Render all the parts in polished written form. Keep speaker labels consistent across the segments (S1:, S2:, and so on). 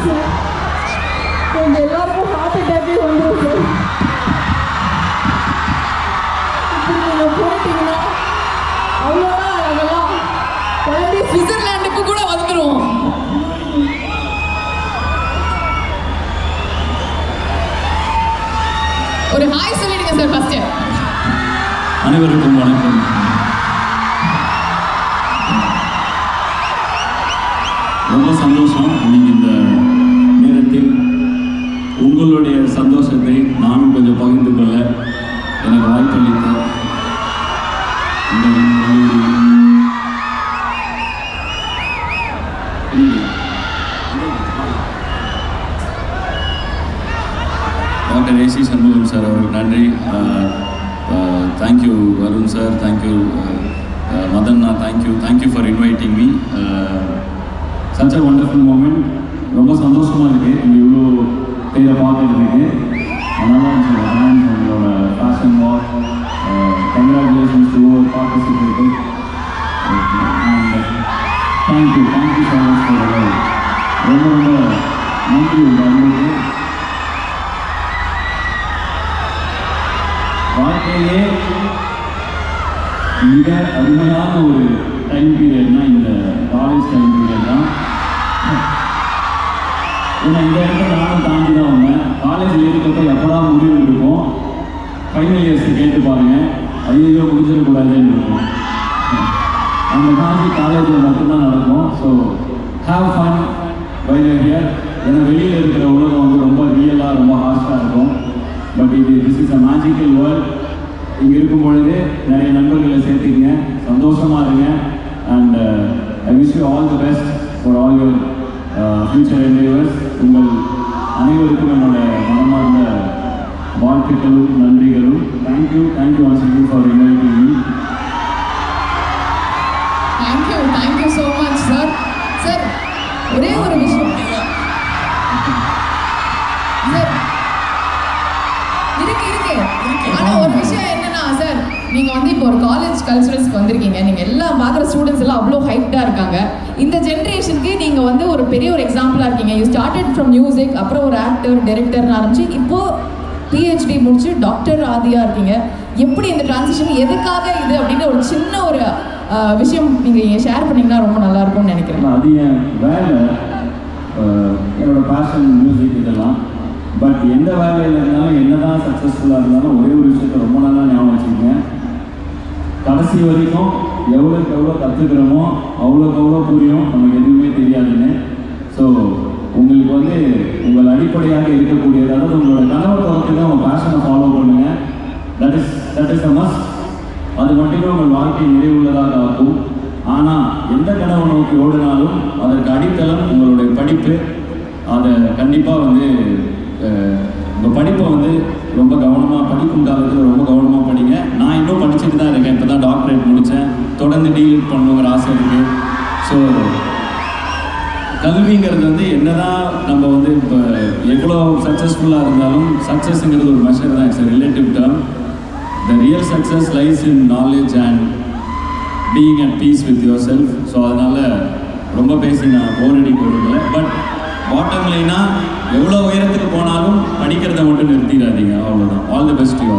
S1: Sir. எங்க எல்லாருக்கும் heart அட்டாக்கே வந்துடும் சார். இப்படி நீங்கள் போயிட்டீங்கன்னா அவ்வளோதான். அதெல்லாம் குழந்தை
S2: சுவிட்சர்லாண்டுக்கு கூட வந்துடும். ஒரு ஹாய் சொல்லிடுங்க சார் ஃபர்ஸ்ட்.
S3: அனைவருக்கும் வணக்கம். ரொம்ப சந்தோஷம் இன்னைக்கு இந்த நேரத்தில் உங்களுடைய சந்தோஷத்தை நானும் கொஞ்சம் பகிர்ந்து கொள்ள எனக்கு வாய்ப்பளித்த டாக்டர் ஏசி சண்முகம் சார் அவருக்கு நன்றி. தேங்க்யூ வருண் சார், தேங்க்யூ மதன்னா, thank you for inviting me. Such a wonderful moment. ரொம்ப சந்தோஷமாக இருக்குது இங்கே இவ்வளோ பேரை பார்க்கறதுக்கு. அதனால் உங்களோட fashion walk congratulations to participated. And thank you so much for ரொம்ப ரொம்ப நன்றி உங்களுக்கு. வாழ்க்கையிலே மிக அருமையான ஒரு டைம் பீரியட்னா இந்த காலேஜ் டைம் பீரியட் தான். ஏன்னா இந்த இடத்துல நானும் தாண்டி தான் வந்தேன். காலேஜில் இருக்கப்போ எப்படா முடிவு இருக்கும், ஃபைனல் இயர்ஸ் கேட்டு பாருங்க, ஐயோ முடிஞ்சிடக்கூடாதுன்னு இருக்கும். அந்த மாதிரி காலேஜில் மட்டும்தான் நடக்கும். So have fun while here. ஏன்னா வெளியில் இருக்கிற உலகம் வந்து ரொம்ப ரியலாக ரொம்ப ஹார்ஷாக இருக்கும். But this is a magical world. இங்கே இருக்கும் பொழுது நிறைய நண்பர்களை சேர்த்துக்கங்க, சந்தோஷமாக இருங்க. And I wish you all the best for all your future என்டேவர்ஸ். உங்கள் அனைவருக்கும் என்னோட மனமார்ந்த வாழ்த்துக்களும் நன்றிகளும். Thank you once again for inviting me.
S2: Thank you so much sir. Sir ஒரே ஒரு விஷயம் சார் இருக்கு. ஆனால் ஒரு விஷயம் என்னன்னா சார், நீங்கள் வந்து இப்போ ஒரு காலேஜ் கல்ச்சுரல்ஸ்க்கு வந்திருக்கீங்க. நீங்கள் எல்லாம் பார்க்குற ஸ்டூடெண்ட்ஸ் எல்லாம் அவ்வளோ ஹைப்டாக இருக்காங்க. இந்த ஜென்ரேஷனுக்கு நீங்கள் வந்து ஒரு பெரிய ஒரு எக்ஸாம்பிளாக இருக்கீங்க. யூ ஸ்டார்டட் ஃப்ரம் மியூசிக், அப்புறம் ஒரு ஆக்டர் டைரக்டர்னு ஆரம்பிச்சு இப்போது பிஹெச்டி முடிச்சு டாக்டர் ஆதியாக இருக்கீங்க. எப்படி இந்த டிரான்சிஷன், எதுக்காக இது அப்படின்னு ஒரு சின்ன ஒரு விஷயம் நீங்கள் ஷேர் பண்ணிங்கன்னா ரொம்ப நல்லாயிருக்கும்னு நினைக்கிறேன்.
S3: அது என் வேலை, என்னோடய பேஷன் மியூசிக் இதெல்லாம். பட் எந்த வேலையில் இருந்தாலும் என்ன தான் சக்ஸஸ்ஃபுல்லாக இருந்தாலும் ஒரே ஒரு விஷயத்தை ரொம்ப நல்லா ஞாபகம் வச்சுக்கோங்க. கடைசி வரைக்கும் எவ்வளோக்கு எவ்வளோ கற்றுக்கிறோமோ அவ்வளோக்கு எவ்வளோ புரியும், நமக்கு எதுவுமே தெரியாதுன்னு. ஸோ உங்களுக்கு வந்து உங்கள் அடிப்படையாக இருக்கக்கூடியது, அதாவது உங்களோட கனவை தவிர்த்து உங்கள் பேஷனை ஃபாலோ பண்ணுங்கள். That is a must. அது மட்டுமே உங்கள் வாழ்க்கை நிறைவுள்ளதாக ஆகும். ஆனால் எந்த கனவை நோக்கி ஓடினாலும் அதற்கு அடித்தளம் உங்களுடைய படிப்பு. அதை கண்டிப்பாக வந்து உங்கள் படிப்பை வந்து ரொம்ப கவனமாக, படிக்கும் காலத்தில் ரொம்ப கவனமாக படிங்க. நான் இன்னும் படிச்சுட்டு தான் இருக்கேன். இப்போ தான் டாக்டரேட் முடித்தேன். தொடர்ந்து டீலிட் பண்ணுங்கிற ஆசை இருக்குது. ஸோ கல்விங்கிறது வந்து என்ன தான் நம்ம வந்து இப்போ எவ்வளோ சக்ஸஸ்ஃபுல்லாக இருந்தாலும் சக்ஸஸ்ங்கிறது ஒரு மெஷர் தான். It's relative term. The real success lies in knowledge and being at piece with your self. So அதனால் ரொம்ப பேசி நான் போர் அடிக்க விரும்பல. பட் பாட்டம் லைனாக எவ்வளோ உயரத்துக்கு போனாலும் படிக்கிறத மட்டும் நிறுத்திடாதீங்க. அவ்வளோதான். All the best you.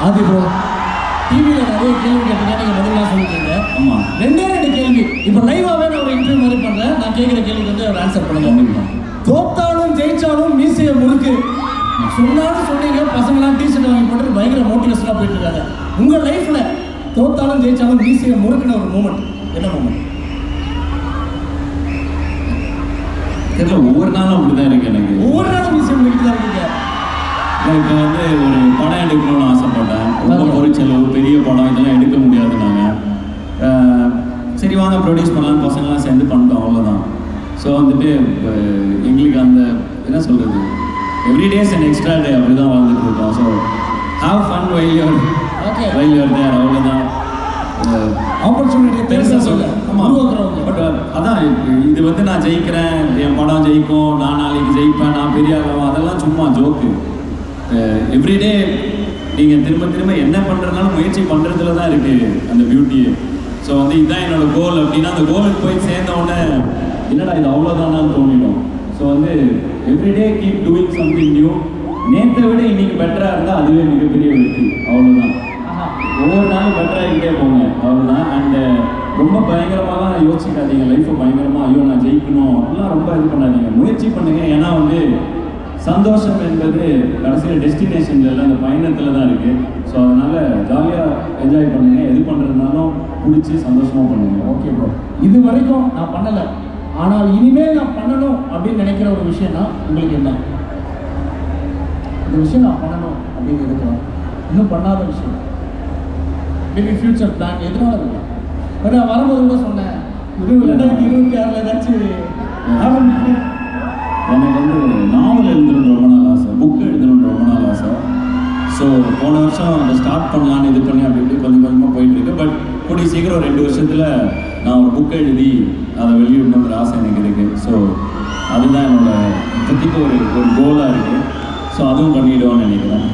S4: அது இப்போ டிவியில் நிறைய கேள்வி கேட்டீங்க, நீங்கள் பதிலாக சொல்லிட்டீங்க.
S3: ஆமாம்,
S4: ரெண்டு கேள்வி. இப்போ லைவாகவே நான் ஒரு இன்டர்வியூ மாதிரி பண்ணுறேன். நான் கேட்குற கேள்விக்கு வந்து ஒரு ஆன்சர் பண்ணுங்க. தோத்தாலும் ஜெயிச்சாலும் மீசையை முறுக்கு சொன்னாலும் சொன்னீங்க. பசங்களாம் டீஷர்ட் வாங்கி போட்டு பயங்கர மோட்டிவேஷனாக போயிட்டு இருக்காங்க. உங்கள் லைஃப்பில் தோத்தாலும் ஜெயிச்சாலும் மீசையை முறுக்குன ஒரு மூமெண்ட் என்ன மூமெண்ட்?
S3: தெரியல, ஒவ்வொரு நாளும் அப்படி தான் இருக்குது எனக்கு.
S4: ஒவ்வொரு நாளும் மீசையை முறுக்கிட்டு தான் இருக்கீங்க.
S3: நான் இப்போ வந்து ஒரு படம் எடுக்கணும்னு ஆசைப்பட்டேன். ரொம்ப பொறிச்செலவு, பெரிய படம், இதெல்லாம் எடுக்க முடியாது. நாங்கள் சரி வாங்க ப்ரொடியூஸ் பண்ணலான்னு பசங்களாம் சேர்ந்து பண்ணிட்டோம். அவ்வளோதான். ஸோ வந்துட்டு எங்களுக்கு அந்த என்ன சொல்கிறது, எவ்ரிடேஸ் அண்ட் எக்ஸ்ட்ரா டே அப்படி தான் வாழ்ந்துட்டு இருக்கோம். So have fun while you're there. அவ்வளோதான்.
S4: ஆப்பர்ச்சுனிட்டி
S3: பெருசாக சொல்ல. ஆமாம், பட் அதான் இது வந்து நான் ஜெயிக்கிறேன், என் படம் ஜெயிக்கும், நான் நாளைக்கு ஜெயிப்பேன், நான் பெரிய ஆகும், அதெல்லாம் சும்மா ஜோக்கு. எவ்ரிடே நீங்கள் திரும்ப என்ன பண்ணுறதுனாலும் முயற்சி பண்ணுறதுல தான் இருக்குது அந்த பியூட்டியே. ஸோ வந்து இதுதான் என்னோடய கோல் அப்படின்னா அந்த கோலுக்கு போய் சேர்ந்த உடனே என்னடா இது அவ்வளோதானான்னு தோணிடும். ஸோ ஸோ வந்து everyday keep doing something new. நேற்றை விட இன்னைக்கு பெட்டராக இருந்தால் அதுவே மிகப்பெரிய வெற்றி. அவ்வளோதான். ஒவ்வொரு நாளும் பெட்டராகிட்டே போங்க, அவ்வளோதான். அண்டு ரொம்ப பயங்கரமாக யோசிக்காதீங்க லைஃப்பை பயங்கரமாக ஐயோ நான் ஜெயிக்கணும் அப்படிலாம் ரொம்ப இது பண்ணாதீங்க. முயற்சி பண்ணுங்கள். ஏன்னா வந்து சந்தோஷம் என்பது கடைசியில் டெஸ்டினேஷனில் இல்லை, அந்த பயணத்தில் தான் இருக்குது. ஸோ அதனால் ஜாலியாக என்ஜாய் பண்ணுங்கள். எது பண்ணுறதுனாலும் பிடிச்சி சந்தோஷமாக பண்ணுங்கள்.
S4: ஓகே ப்ரோ, இது வரைக்கும் நான் பண்ணலை, ஆனால் இனிமேல் நான் பண்ணணும் அப்படின்னு நினைக்கிற ஒரு விஷயம்னா உங்களுக்கு என்ன? இந்த விஷயம் நான் பண்ணணும் அப்படின்னு இருக்கலாம், இன்னும் பண்ணாத விஷயம், மேபி ஃபியூச்சர் பிளான் எதுனால இருக்கலாம். நான் வரும்போது கூட சொன்னேன் 2026 ஏதாச்சும்
S3: எனக்கு வந்து நாவல் எழுதணும்னு ரொம்ப நாள் ஆசை, புக் எழுதணும்னு ரொம்ப நாள் ஆசை. ஸோ போன வருஷம் அதை ஸ்டார்ட் பண்ணலான்னு இது பண்ணி அப்படி இப்படி கொஞ்சம் கொஞ்சமாக போயிட்டுருக்கு. பட் கூடிய சீக்கிரம் ஒரு 2 வருஷத்தில் நான் ஒரு புக் எழுதி அதை வெளியிடணுங்கிற ஆசை எனக்கு இருக்குது. ஸோ அதுதான் என்னோட இப்போதைக்கு ஒரு கோலாக இருக்குது. ஸோ அதுவும் பண்ணிவிடுவோன்னு நினைக்கிறேன்.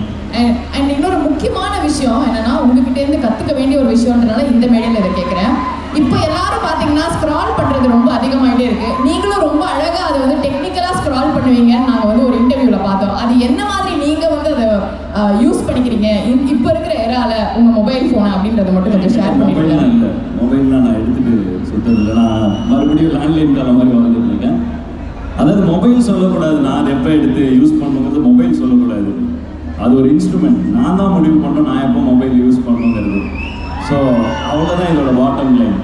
S2: அண்ட் இன்னொரு முக்கியமான விஷயம் என்னன்னா, உங்ககிட்டேருந்து கற்றுக்க வேண்டிய ஒரு விஷயம்ன்றனால இந்த மேடையில் இதை கேட்குறேன். இப்போ எல்லாரும் பார்த்தீங்கன்னா ஸ்க்ரால் பண்ணுறது ரொம்ப அதிகமாகிட்டே இருக்குது. நீங்களும் ரொம்ப அழகாக அதை வந்து டெக்னிக்கலாக ஸ்க்ரால் பண்ணுவீங்க. நாங்கள் வந்து ஒரு இன்டர்வியூவில் பார்த்தோம். அது என்ன மாதிரி நீங்கள் வந்து அதை யூஸ் பண்ணிக்கிறீங்க இப்போ இருக்கிற ஏரால உங்கள் மொபைல் ஃபோனை அப்படின்றத மட்டும் கொஞ்சம் ஷேர் பண்ணிடுங்க.
S3: இல்லை, மொபைல்லாம் நான் எடுத்துகிட்டு சுத்ததில்லை. நான் மறுபடியும் லேண்ட்லைன் கால மாதிரி வளர்ந்துட்டு இருக்கேன். அதாவது மொபைல் சொல்லக்கூடாது, நான் எப்போ எடுத்து யூஸ் பண்ணும்போது மொபைல் சொல்லக்கூடாது. அது ஒரு இன்ஸ்ட்ருமெண்ட். நான் தான் முடிவு பண்ணணும் நான் எப்போ மொபைல் யூஸ் பண்ணணுங்கிறது. ஸோ அவ்வளோதான் இதோட பாட்டம் லைன்.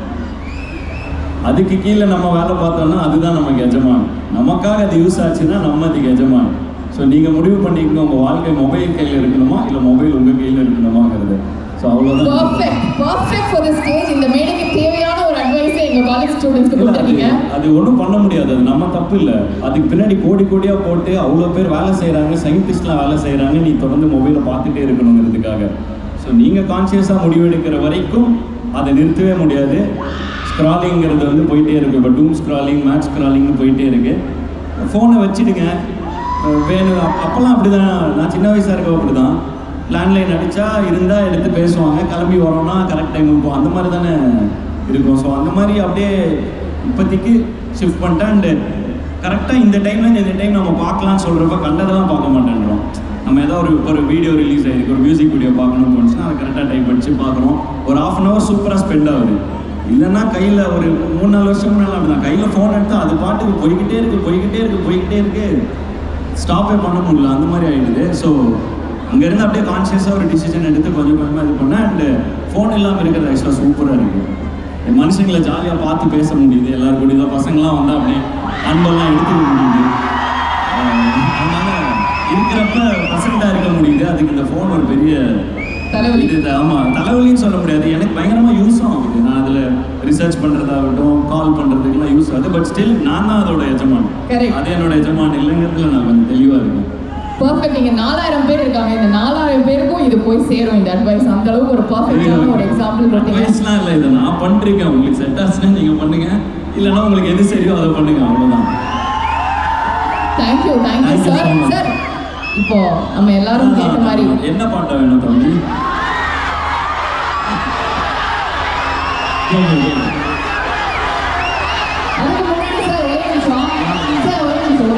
S3: அதுக்கு கீழே நம்ம வேலை பார்த்தோம்னா அதுதான் நமக்கு எஜமான். நமக்காக அது யூஸ் ஆச்சுன்னா நம்ம அதுக்கு எஜமான். ஸோ நீங்கள் முடிவு பண்ணிக்கணும் உங்கள் வாழ்க்கை மொபைல் கையில் இருக்கணுமா இல்லை மொபைல் உங்கள் கையில் இருக்கணுமாங்கிறது. ஸோ அவ்வளோதான்.
S2: Perfect for the stage. இந்த மேடைக்கு தேவையான ஒரு அட்வைஸை எங்கள் காலேஜ் ஸ்டூடெண்ட்ஸ்க்கு கொடுத்துருக்கீங்க.
S3: அது ஒன்றும் பண்ண முடியாது, அது நம்ம தப்பு இல்லை. அதுக்கு பின்னாடி கோடியாக போட்டு அவ்வளோ பேர் வேலை செய்கிறாங்க, சயின்டிஸ்ட்லாம் வேலை செய்கிறாங்க, நீ தொடர்ந்து மொபைலை பார்த்துட்டே இருக்கணுங்கிறதுக்காக. ஸோ நீங்கள் கான்சியஸாக முடிவெடுக்கிற வரைக்கும் அதை நிறுத்தவே முடியாது. ஸ்க்ராலிங்கிறது வந்து போயிட்டே இருக்குது. இப்போ டூம் ஸ்க்ராலிங், மேட்ச் ஸ்க்ராலிங்னு போயிட்டே இருக்குது. ஃபோனை வச்சுடுங்க. வேணும் அப்போல்லாம் அப்படி தான். நான் சின்ன வயசாக இருக்க அப்படி தான். லேண்ட்லைன் அடித்தா இருந்தால் எடுத்து பேசுவாங்க, கிளம்பி வரோன்னா கரெக்ட் டைம் இருக்கும், அந்த மாதிரி தானே இருக்கும். ஸோ அந்த மாதிரி அப்படியே இப்போதைக்கு ஷிஃப்ட் பண்ணிட்டேன். அண்டு கரெக்டாக இந்த டைமில் இந்த டைம் நம்ம பார்க்கலான்னு சொல்கிறப்ப கண்டதெல்லாம் பார்க்க மாட்டேன்றோம். நம்ம ஏதோ ஒரு வீடியோ ரிலீஸ் ஆகிருக்கு, ஒரு மியூசிக் வீடியோ பார்க்கணும்னு தோணுச்சுன்னா அதை கரெக்டாக டைப் அடிச்சு பார்க்குறோம். ஒரு 1/2 hour சூப்பராக ஸ்பெண்ட் ஆகுது. இல்லைன்னா கையில் ஒரு 3-4 வருஷம் முன்னாடி அப்படி தான். கையில் ஃபோன் எடுத்தால் அது பாட்டுக்கு போய்கிட்டே இருக்குது, ஸ்டாப்பே பண்ண முடியல, அந்த மாதிரி ஆகிடுது. ஸோ அங்கேருந்து அப்படியே கான்ஷியஸாக ஒரு டிசிஷன் எடுத்து கொஞ்சம் கொஞ்சமாக இது பண்ணேன். அண்டு ஃபோன் இல்லாமல் இருக்கிறது ஆக்சுவலாக சூப்பராக இருக்குது. மனுஷங்களை ஜாலியாக பார்த்து பேச முடியுது. எல்லாரும் கூட இதாக பசங்களாம் வந்தால் அப்படியே அன்பெல்லாம் எடுத்துக்க முடியுது. அதனால் இருக்கிறப்ப பசங்களாக இருக்க முடியுது. அதுக்கு இந்த ஃபோன் ஒரு பெரிய
S2: தலைவலி.
S3: ஆமாம், தலைவலின்னு சொல்ல முடியாது. எனக்கு பயங்கரமாக யூஸும் ஆகுது. நான் அதில் ரிசர்ச் பண்ணுறதாகட்டும், கால் பண்ணுறதுக்குலாம் யூஸ் ஆகுது. பட் ஸ்டில் நான் தான் அதோட எஜமான். அது என்னோட எஜமான் இல்லைங்கிறதுல நான் கொஞ்சம் தெளிவாக இருக்கேன்.
S2: பர்ஃபெக்ட். நீங்க 4000 பேர் இருக்காங்க. இந்த 4000 பேருக்கும் இது போய் சேரும் இந்த அட்வைஸ். அந்த அளவுக்கு ஒரு பர்ஃபெக்ட்டான ஒரு எக்ஸாம்பிள் கொடுத்தீங்க.
S3: அட்வைஸ்லாம் இல்லை, இதை நான் பண்ணிருக்கேன். உங்களுக்கு செட் ஆச்சுன்னா நீங்கள் பண்ணுங்க, இல்லைன்னா உங்களுக்கு எது சரியோ அதை பண்ணுங்க, அவ்வளோதான்.
S2: Thank you sir. சார் இப்போ நம்ம எல்லாரும் கேட்ட மாதிரி
S3: என்ன பாட்ட வேணும் தம்பி?
S2: அதுக்கு முன்னாடி சார் ஒரே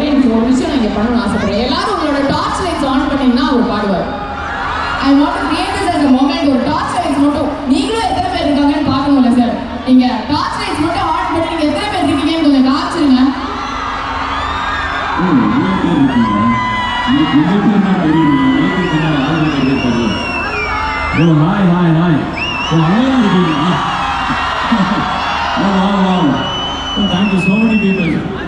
S2: நிமிஷம் ஒரு விஷயம் நான் இங்கே பண்ணணும்னு ஆசைப்படுறேன். எல்லாரும் உங்களோட டார்ச் லைட்ஸ் ஆன் பண்ணீங்கன்னா அவர் பாடுவார். I want to create this as a moment. ஒரு டார்ச் லைட்ஸ் மட்டும் நீங்களும் எத்தனை பேர் இருக்காங்கன்னு பார்க்கணும்ல சார். நீங்க டார்ச் லைட்ஸ் மட்டும் ஆன் பண்ணி நீங்க எத்தனை பேர் இருக்கீங்கன்னு கொஞ்சம் காமிச்சிருங்க.
S3: Thank you so many people.